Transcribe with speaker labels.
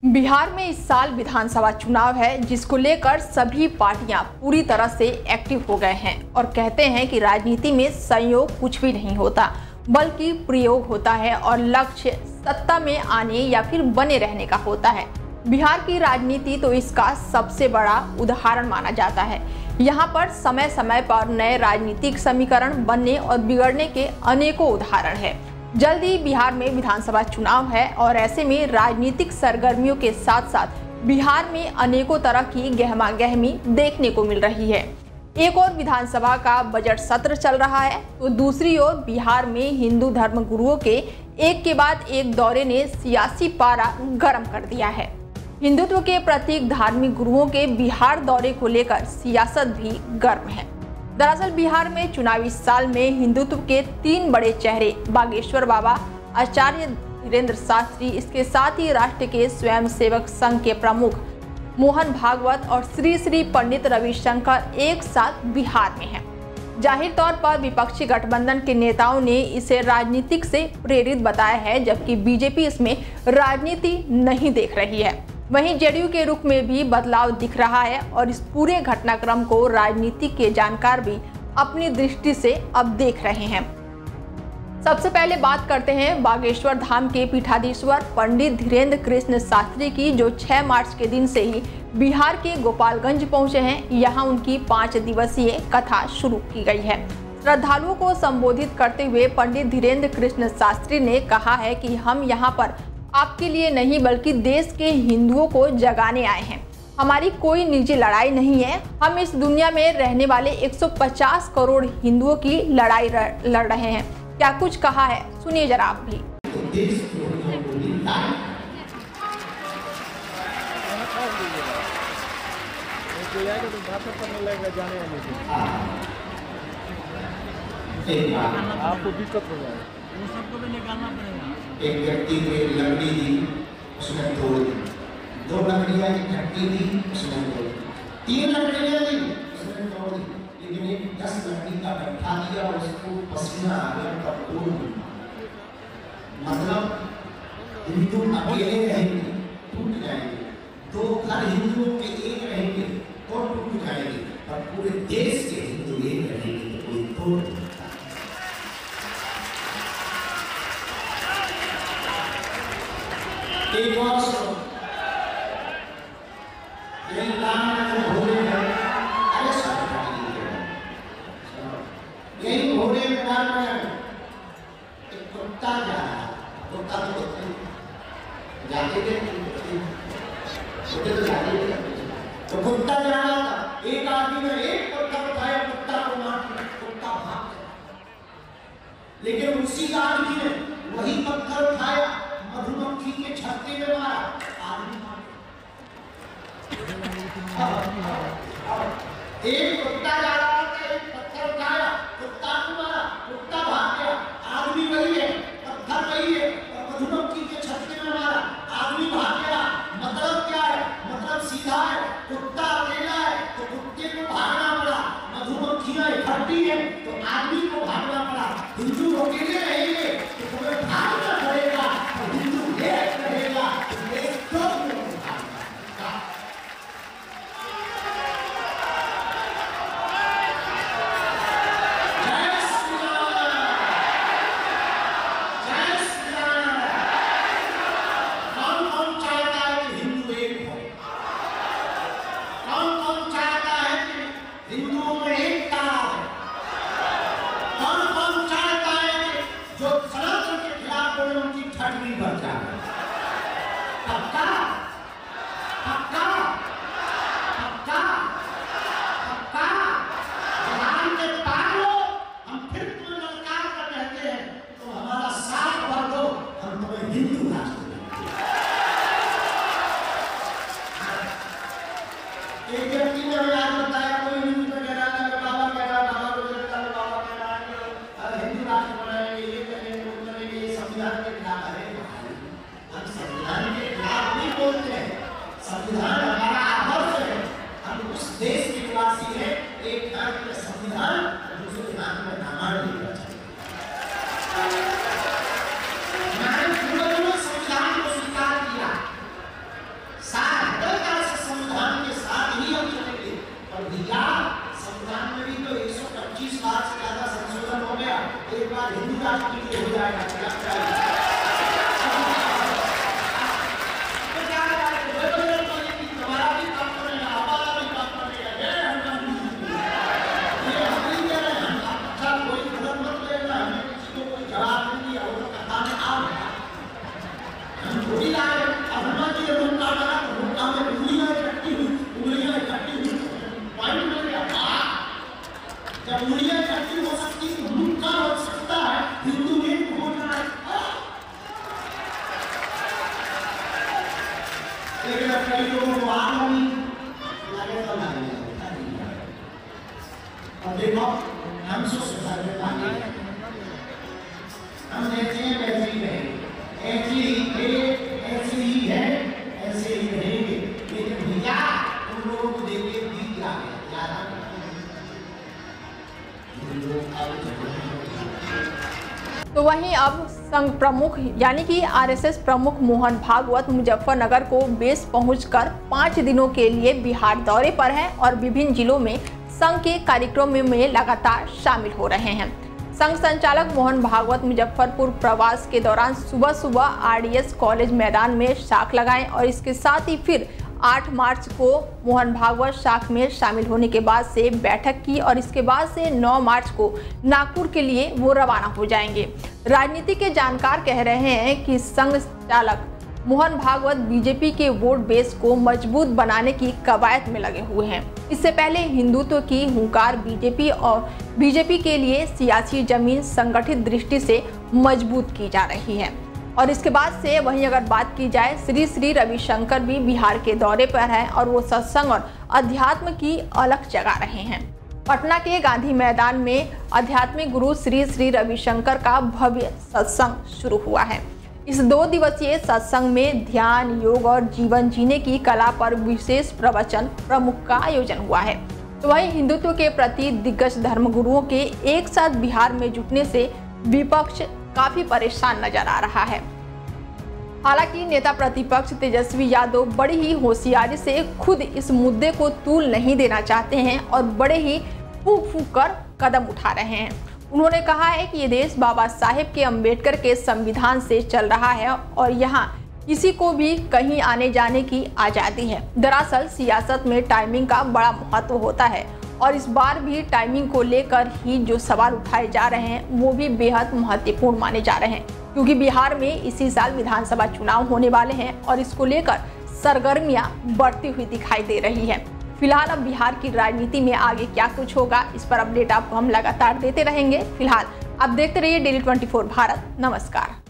Speaker 1: बिहार में इस साल विधानसभा चुनाव है, जिसको लेकर सभी पार्टियां पूरी तरह से एक्टिव हो गए हैं और कहते हैं कि राजनीति में संयोग कुछ भी नहीं होता बल्कि प्रयोग होता है और लक्ष्य सत्ता में आने या फिर बने रहने का होता है। बिहार की राजनीति तो इसका सबसे बड़ा उदाहरण माना जाता है। यहाँ पर समय समय पर नए राजनीतिक समीकरण बनने और बिगड़ने के अनेकों उदाहरण है। जल्द ही बिहार में विधानसभा चुनाव है और ऐसे में राजनीतिक सरगर्मियों के साथ साथ बिहार में अनेकों तरह की गहमागहमी देखने को मिल रही है। एक और विधानसभा का बजट सत्र चल रहा है तो दूसरी ओर बिहार में हिंदू धर्म गुरुओं के एक के बाद एक दौरे ने सियासी पारा गर्म कर दिया है। हिंदुत्व के प्रतीक धार्मिक गुरुओं के बिहार दौरे को लेकर सियासत भी गर्म है। दरअसल बिहार में चुनावी साल में हिंदुत्व के 3 बड़े चेहरे बागेश्वर बाबा, आचार्य धीरेन्द्र शास्त्री, इसके साथ ही राष्ट्र के स्वयंसेवक संघ के प्रमुख मोहन भागवत और श्री श्री पंडित रविशंकर एक साथ बिहार में हैं। जाहिर तौर पर विपक्षी गठबंधन के नेताओं ने इसे राजनीतिक से प्रेरित बताया है, जबकि बीजेपी इसमें राजनीति नहीं देख रही है। वहीं जेडीयू के रुख में भी बदलाव दिख रहा है और इस पूरे घटनाक्रम को राजनीति के जानकार भी अपनी दृष्टि से अब देख रहे हैं। सबसे पहले बात करते हैं बागेश्वर धाम के पीठाधीश्वर पंडित धीरेन्द्र कृष्ण शास्त्री की, जो 6 मार्च के दिन से ही बिहार के गोपालगंज पहुंचे हैं। यहां उनकी 5 दिवसीय कथा शुरू की गई है। श्रद्धालुओं को संबोधित करते हुए पंडित धीरेन्द्र कृष्ण शास्त्री ने कहा है कि हम यहां पर आपके लिए नहीं बल्कि देश के हिंदुओं को जगाने आए हैं। हमारी कोई निजी लड़ाई नहीं है। हम इस दुनिया में रहने वाले 150 करोड़ हिंदुओं की लड़ाई लड़ रहे हैं। क्या कुछ कहा है, सुनिए जरा आप भी।
Speaker 2: आपको दिक्कत हो जाएगी, उन सबको भी निकालना पड़ेगा।
Speaker 3: एक व्यक्ति को एक लकड़ी दी, उसने तोड़ दी। 2 लकड़ियां इकट्ठी दी, उसने तोड़ दी। 3 लकड़ियां दी, उसने तोड़ दी। लेकिन एक 10 लकड़ी का गट्ठा दिया, उसको पसीना आ गया, तब तोड़ दी। मतलब हिंदू अकेले रहेंगे टूट जाएंगे, 2 घर हिंदुओं के एक रहेंगे तो टूट जाएंगे, और पूरे देश के हिंदू एक रहेंगे तो कोई तोड़ नहीं। एक और यही काम भोले में, अरे यही भोले मैदान में एक कुत्ता जा रहा है। कुत्ता तो जाते थे, तो कुत्ता जा रहा था। एक आदमी ने एक पत्थर उठाया, कुत्ता को मार दिया, कुत्ता भाग गया। लेकिन उसी आदमी ने वही पत्थर उठाया, मधुमक्खी के छत्ते में मारा, आदमी मार गया। एक कुत्ता जा रहा था, एक पत्थर उठाया, कुत्ता को मारा, कुत्ता भाग गया। आदमी वही है, पत्थर वही है, और मधुमक्खी के छत्ते में मारा, आदमी भाग गया। मतलब क्या है? मतलब सीधा है, कुत्ता अकेला है तो कुत्ते को भागना पड़ा, मधुमक्खियां इकट्ठी है तो आदमी को भागना पड़ा। हिंदू अकेले रहेंगे तो तुम्हें भागना पड़ेगा, हिंदू एक रहेगा तो देश को लेकिन अब कई लोगों को आग लगी, लगे तो लगे। और देखो हम सोसाइटी में आगे हम देखते हैं वैसे ही रहेंगे, ऐसे ही है, ऐसे ही रहेंगे। लेकिन भैया उन लोगों को देख के बीत आ गया,
Speaker 1: तो वहीं अब संघ प्रमुख यानी कि आरएसएस प्रमुख मोहन भागवत मुजफ्फरनगर को बेस पहुंचकर 5 दिनों के लिए बिहार दौरे पर हैं और विभिन्न जिलों में संघ के कार्यक्रमों में लगातार शामिल हो रहे हैं। संघ संचालक मोहन भागवत मुजफ्फरपुर प्रवास के दौरान सुबह सुबह आरडीएस कॉलेज मैदान में शाख लगाएं और इसके साथ ही फिर 8 मार्च को मोहन भागवत शाख में शामिल होने के बाद से बैठक की और इसके बाद से 9 मार्च को नागपुर के लिए वो रवाना हो जाएंगे। राजनीति के जानकार कह रहे हैं कि संघ चालक मोहन भागवत बीजेपी के वोट बेस को मजबूत बनाने की कवायद में लगे हुए हैं। इससे पहले हिंदुत्व की हुंकार बीजेपी के लिए सियासी जमीन संगठित दृष्टि से मजबूत की जा रही है। और इसके बाद से वहीं अगर बात की जाए, श्री रविशंकर भी बिहार के दौरे पर हैं और वो सत्संग और अध्यात्म की अलख जगा रहे हैं। पटना के गांधी मैदान में आध्यात्मिक गुरु श्री रविशंकर का भव्य सत्संग शुरू हुआ है। इस 2 दिवसीय सत्संग में ध्यान, योग और जीवन जीने की कला पर विशेष प्रवचन प्रमुख का आयोजन हुआ है। तो वहीं हिंदुत्व के प्रति दिग्गज धर्मगुरुओं के एक साथ बिहार में जुटने से विपक्ष काफी परेशान नजर आ रहा है। हालांकि नेता प्रतिपक्ष तेजस्वी यादव बड़ी ही होशियारी से खुद इस मुद्दे को तूल नहीं देना चाहते हैं और बड़े ही फूंक कर कदम उठा रहे हैं। उन्होंने कहा है कि ये देश बाबा साहेब के अम्बेडकर के संविधान से चल रहा है और यहाँ किसी को भी कहीं आने जाने की आज़ादी है। दरअसल सियासत में टाइमिंग का बड़ा महत्व होता है और इस बार भी टाइमिंग को लेकर ही जो सवाल उठाए जा रहे हैं वो भी बेहद महत्वपूर्ण माने जा रहे हैं, क्योंकि बिहार में इसी साल विधानसभा चुनाव होने वाले हैं और इसको लेकर सरगर्मियां बढ़ती हुई दिखाई दे रही है। फिलहाल अब बिहार की राजनीति में आगे क्या कुछ होगा, इस पर अपडेट आपको हम लगातार देते रहेंगे। फिलहाल आप देखते रहिए डेली 24 भारत। नमस्कार।